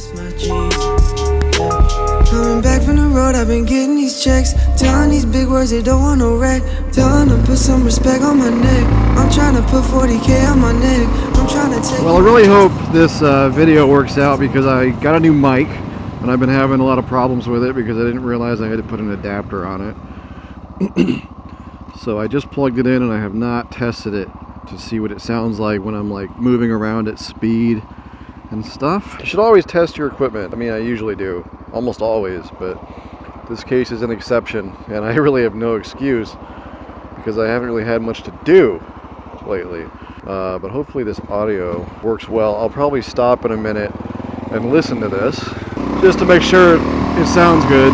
That's my G's. Yeah. Coming back from the road, I've been getting these checks. Telling these big words, they don't want no wreck. Telling them put some respect on my neck. I'm trying to put 40K on my neck. I'm trying to take. Well, I really hope this video works out because I got a new mic and I've been having a lot of problems with it because I didn't realize I had to put an adapter on it. So I just plugged it in and I have not tested it to see what it sounds like when I'm like moving around at speed and stuff. You should always test your equipment. I mean, I usually do, almost always, but this case is an exception and I really have no excuse because I haven't really had much to do lately. But hopefully this audio works well. I'll probably stop in a minute and listen to this just to make sure it sounds good.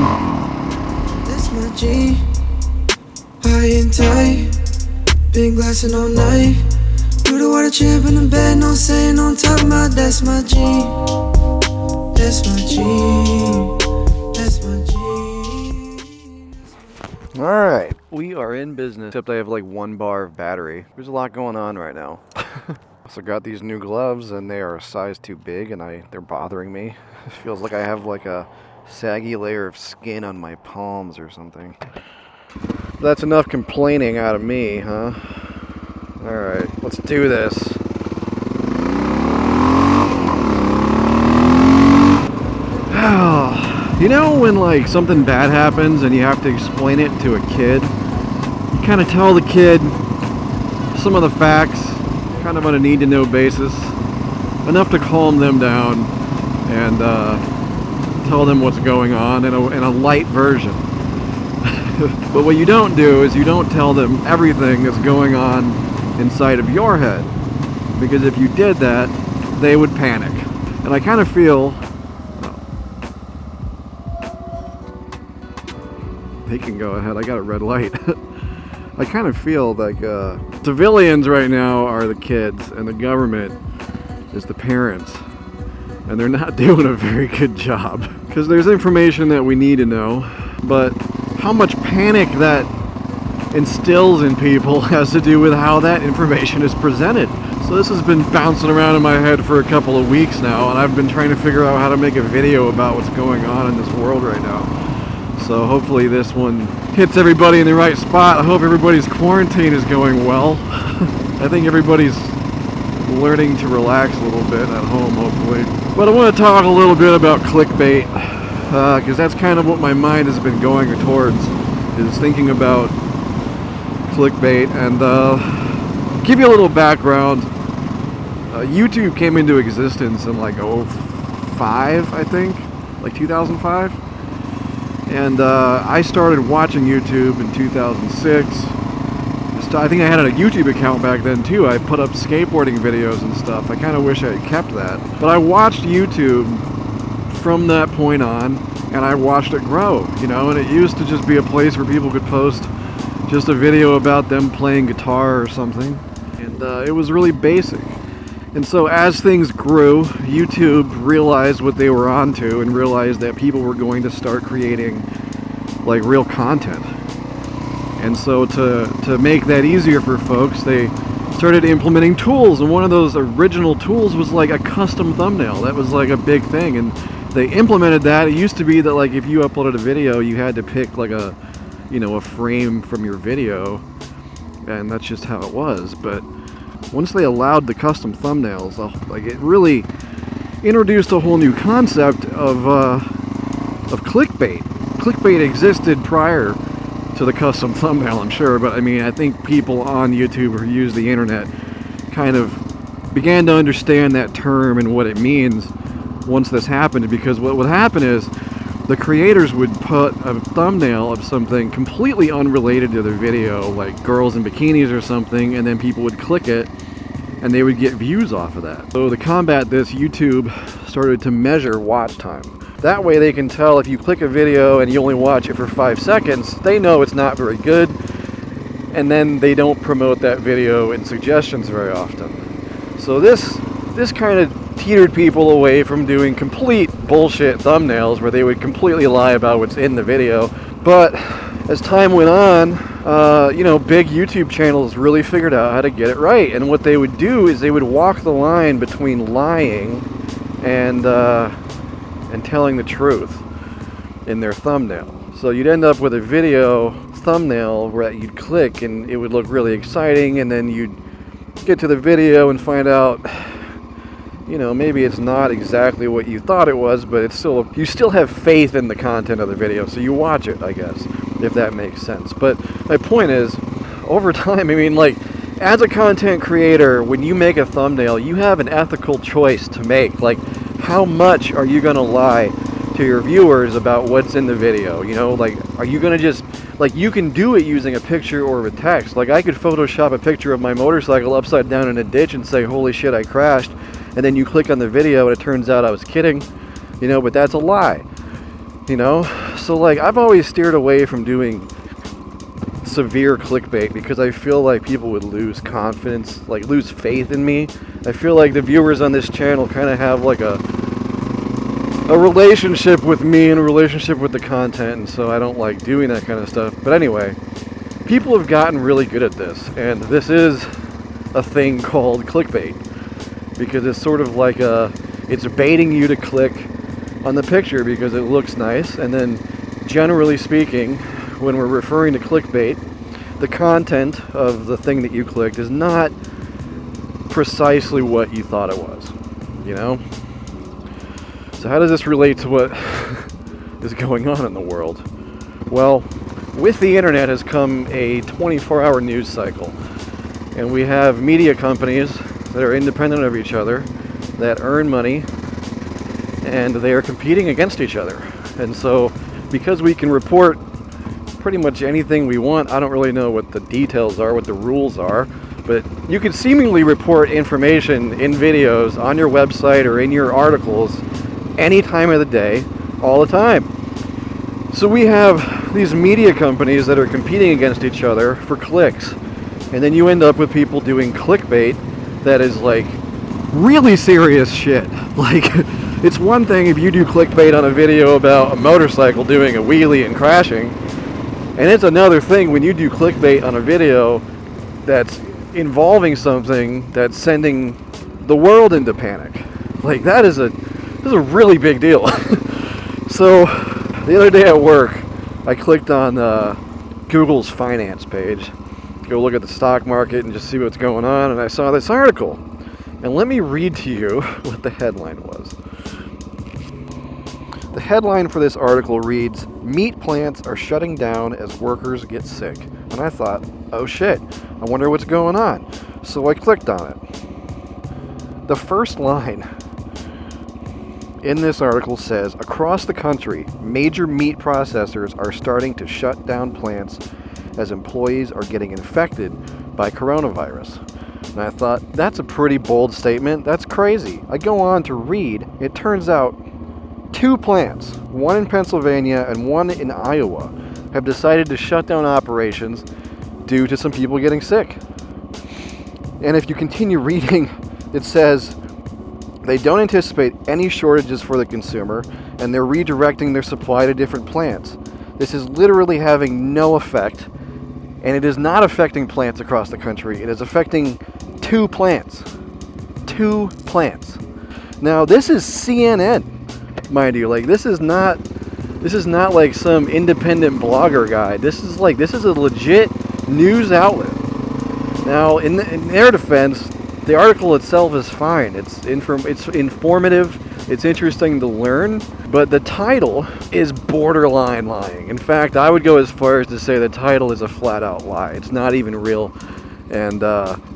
That's my G. High and tight. Been glassing all night. Do the water champ in the bed, no saying on top of my. That's my G. That's my G. That's my G. Alright, we are in business, except I have like 1 bar of battery. There's a lot going on right now. Also got these new gloves and they are a size too big and they're bothering me. It feels like I have like a saggy layer of skin on my palms or something. That's enough complaining out of me, huh? Alright, let's do this. You know when like something bad happens and you have to explain it to a kid? You kind of tell the kid some of the facts, kind of on a need-to-know basis, enough to calm them down and tell them what's going on in a light version. But what you don't do is you don't tell them everything that's going on inside of your head, because if you did that, they would panic. And I kind of feel they can go ahead. I got a red light. I kind of feel like civilians right now are the kids and the government is the parents, and they're not doing a very good job because there's information that we need to know, but how much panic that instills in people has to do with how that information is presented. So this has been bouncing around in my head for a couple of weeks now, and I've been trying to figure out how to make a video about what's going on in this world right now. So hopefully this one hits everybody in the right spot. I hope everybody's quarantine is going well. I think everybody's learning to relax a little bit at home, hopefully. But I want to talk a little bit about clickbait, because that's kind of what my mind has been going towards, is thinking about clickbait. And give you a little background. YouTube came into existence in like 2005, I think, like 2005. And I started watching YouTube in 2006. I think I had a YouTube account back then too. I put up skateboarding videos and stuff. I kind of wish I had kept that. But I watched YouTube from that point on, and I watched it grow, you know, and it used to just be a place where people could post just a video about them playing guitar or something. And it was really basic. And so as things grew, YouTube realized what they were onto and realized that people were going to start creating like real content. And so to make that easier for folks, they started implementing tools, and one of those original tools was like a custom thumbnail. That was like a big thing, and they implemented that. It used to be that like if you uploaded a video, you had to pick like a, you know, a frame from your video, and that's just how it was. But once they allowed the custom thumbnails, like it really introduced a whole new concept of clickbait. Clickbait existed prior to the custom thumbnail, I'm sure, but I mean, I think people on YouTube who use the internet kind of began to understand that term and what it means once this happened, because what would happen is the creators would put a thumbnail of something completely unrelated to their video, like girls in bikinis or something, and then people would click it and they would get views off of that. So to combat this, YouTube started to measure watch time. That way they can tell if you click a video and you only watch it for 5 seconds, they know it's not very good, and then they don't promote that video in suggestions very often. So this kind of teetered people away from doing complete bullshit thumbnails where they would completely lie about what's in the video. But as time went on, you know, big YouTube channels really figured out how to get it right. And what they would do is they would walk the line between lying and and telling the truth in their thumbnail. So you'd end up with a video thumbnail where you'd click and it would look really exciting, and then you'd get to the video and find out, you know, maybe it's not exactly what you thought it was, but it's still, you still have faith in the content of the video, so you watch it, I guess, if that makes sense. But my point is, over time, I mean, like, as a content creator, when you make a thumbnail, you have an ethical choice to make. Like, how much are you gonna lie to your viewers about what's in the video? You know, like, are you gonna just, like, you can do it using a picture or a text. Like, I could Photoshop a picture of my motorcycle upside down in a ditch and say, holy shit, I crashed. And then you click on the video and it turns out I was kidding, you know, but that's a lie, you know? So, like, I've always steered away from doing severe clickbait because I feel like people would lose confidence, like lose faith in me. I feel like the viewers on this channel kind of have like a relationship with me and a relationship with the content, and so I don't like doing that kind of stuff. But anyway, people have gotten really good at this, and this is a thing called clickbait because it's sort of like it's baiting you to click on the picture because it looks nice, and then generally speaking, when we're referring to clickbait, the content of the thing that you clicked is not precisely what you thought it was, you know? So how does this relate to what is going on in the world? Well, with the internet has come a 24-hour news cycle, and we have media companies that are independent of each other, that earn money, and they are competing against each other. And so, because we can report pretty much anything we want, I don't really know what the details are, what the rules are, but you can seemingly report information in videos on your website or in your articles any time of the day, all the time. So we have these media companies that are competing against each other for clicks, and then you end up with people doing clickbait that is like really serious shit. Like, it's one thing if you do clickbait on a video about a motorcycle doing a wheelie and crashing, and it's another thing when you do clickbait on a video that's involving something that's sending the world into panic. Like, this is a really big deal. So the other day at work, I clicked on Google's finance page, go look at the stock market and just see what's going on, and I saw this article. And let me read to you what the headline was. The headline for this article reads, "Meat plants are shutting down as workers get sick." And I thought, oh shit, I wonder what's going on. So I clicked on it. The first line in this article says, across the country, major meat processors are starting to shut down plants as employees are getting infected by coronavirus. And I thought, that's a pretty bold statement. That's crazy. I go on to read. It turns out 2 plants, one in Pennsylvania and one in Iowa, have decided to shut down operations due to some people getting sick. And if you continue reading, it says they don't anticipate any shortages for the consumer, and they're redirecting their supply to different plants. This is literally having no effect, and it is not affecting plants across the country. It is affecting 2 plants. 2 plants. Now, this is CNN, mind you. Like, this is not like some independent blogger guy. This is a legit news outlet. Now, in their defense, the article itself is fine. It's informative. It's interesting to learn, but the title is borderline lying. In fact, I would go as far as to say the title is a flat-out lie. It's not even real. And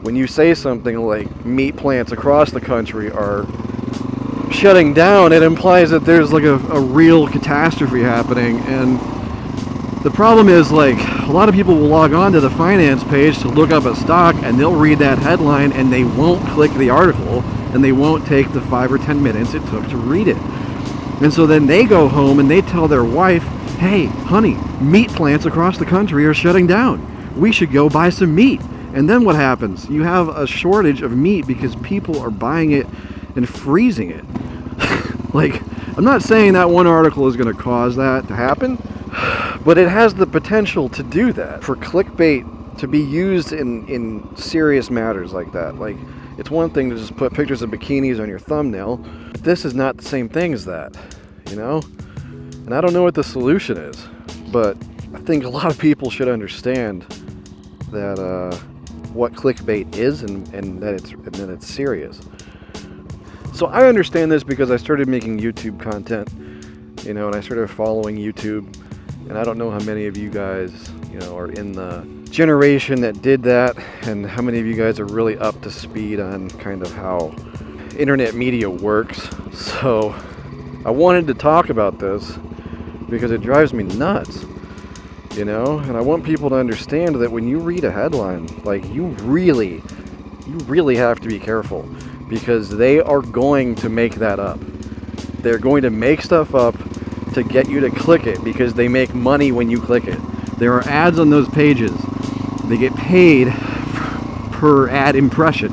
when you say something like meat plants across the country are shutting down, it implies that there's like a real catastrophe happening. And the problem is, like, a lot of people will log on to the finance page to look up a stock, and they'll read that headline and they won't click the article, and they won't take the 5 or 10 minutes it took to read it. And so then they go home and they tell their wife, hey, honey, meat plants across the country are shutting down. We should go buy some meat. And then what happens? You have a shortage of meat because people are buying it and freezing it. Like, I'm not saying that one article is going to cause that to happen, but it has the potential to do that. For clickbait to be used in serious matters like that. Like, it's one thing to just put pictures of bikinis on your thumbnail, but this is not the same thing as that. you know? And I don't know what the solution is, but I think a lot of people should understand that what clickbait is and that it's serious. So I understand this because I started making YouTube content, you know, and I started following YouTube, and I don't know how many of you guys, you know, are in the generation that did that, and how many of you guys are really up to speed on kind of how internet media works. So I wanted to talk about this because it drives me nuts, you know, and I want people to understand that when you read a headline, like, you really have to be careful, because they are going to make that up. They're going to make stuff up to get you to click it, because they make money when you click it. There are ads on those pages. They get paid per ad impression,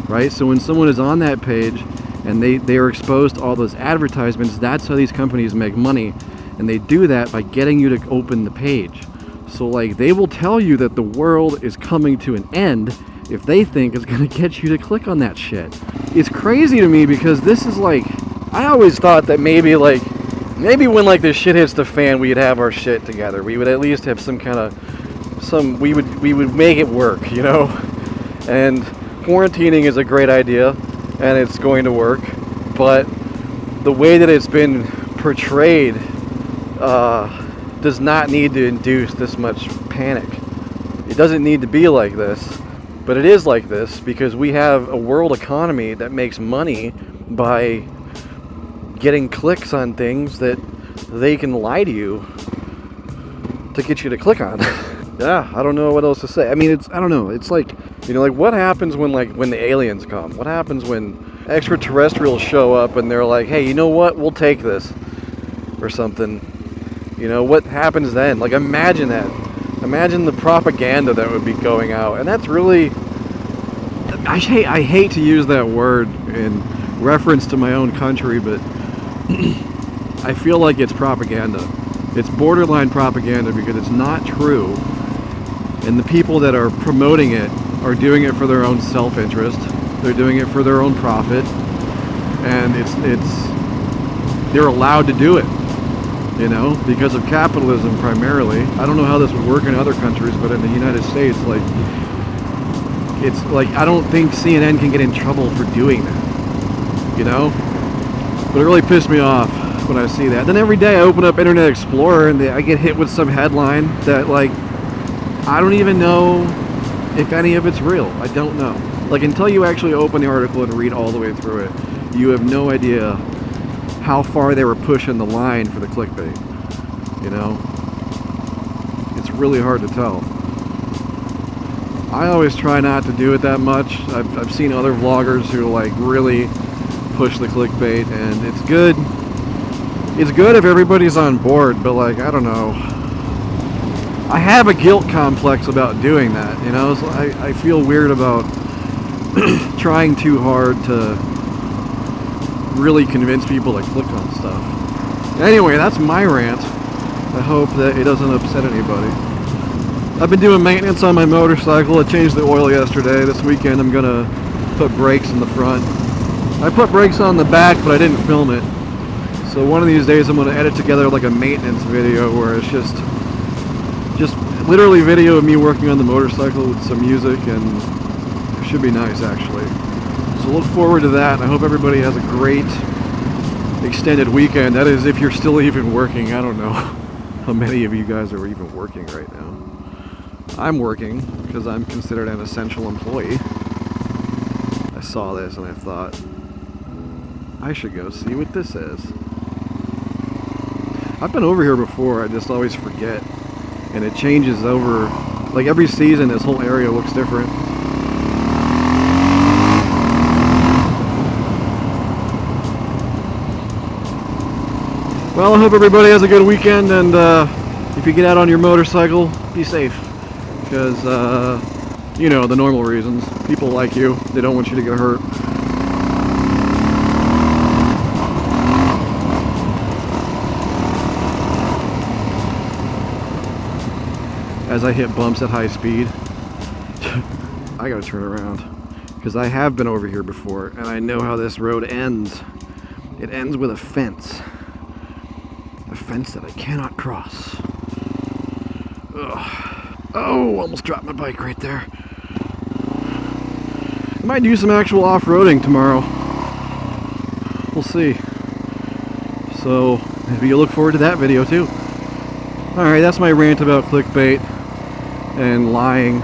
right? So when someone is on that page and they are exposed to all those advertisements, that's how these companies make money. And they do that by getting you to open the page. So like, they will tell you that the world is coming to an end if they think it's gonna get you to click on that shit. It's crazy to me, because this is like, I always thought that maybe when like this shit hits the fan, we'd have our shit together. We would at least have some kind of, we would make it work, you know? And quarantining is a great idea, and it's going to work, but the way that it's been portrayed does not need to induce this much panic. It doesn't need to be like this, but it is like this because we have a world economy that makes money by getting clicks on things that they can lie to you to get you to click on. Yeah, I don't know what else to say. I mean, I don't know. It's like, you know, like, what happens when the aliens come? What happens when extraterrestrials show up and they're like, hey, you know what? We'll take this or something. You know, what happens then? Like, imagine that. Imagine the propaganda that would be going out. And that's really, I hate to use that word in reference to my own country, but I feel like it's propaganda. It's borderline propaganda because it's not true. And the people that are promoting it are doing it for their own self-interest. They're doing it for their own profit. And they're allowed to do it, you know, because of capitalism primarily. I don't know how this would work in other countries, but in the United States, like, it's like, I don't think CNN can get in trouble for doing that, you know? But it really pissed me off when I see that. Then every day I open up Internet Explorer and I get hit with some headline that, like, I don't even know if any of it's real. I don't know. Like, until you actually open the article and read all the way through it, you have no idea how far they were pushing the line for the clickbait, you know? It's really hard to tell. I always try not to do it that much. I've seen other vloggers who, like, really push the clickbait, and it's good. It's good if everybody's on board, but, like, I don't know. I have a guilt complex about doing that, you know? So I feel weird about trying too hard to really convince people to click on stuff. Anyway, that's my rant. I hope that it doesn't upset anybody. I've been doing maintenance on my motorcycle. I changed the oil yesterday. This weekend I'm gonna put brakes in the front. I put brakes on the back, but I didn't film it. So one of these days I'm gonna edit together like a maintenance video where it's just literally video of me working on the motorcycle with some music, and it should be nice actually. So look forward to that, and I hope everybody has a great extended weekend. That is, if you're still even working. I don't know how many of you guys are even working right now. I'm working because I'm considered an essential employee. I saw this and I thought, I should go see what this is. I've been over here before, I just always forget. And it changes over, like, every season this whole area looks different. Well, I hope everybody has a good weekend, and if you get out on your motorcycle, be safe. Because, you know, the normal reasons. People like you, they don't want you to get hurt. As I hit bumps at high speed, I gotta turn around. Because I have been over here before, and I know how this road ends. It ends with a fence. fence that I cannot cross. Ugh. Oh, almost dropped my bike right there. I might do some actual off-roading tomorrow. We'll see. So maybe you'll look forward to that video too. Alright, that's my rant about clickbait and lying.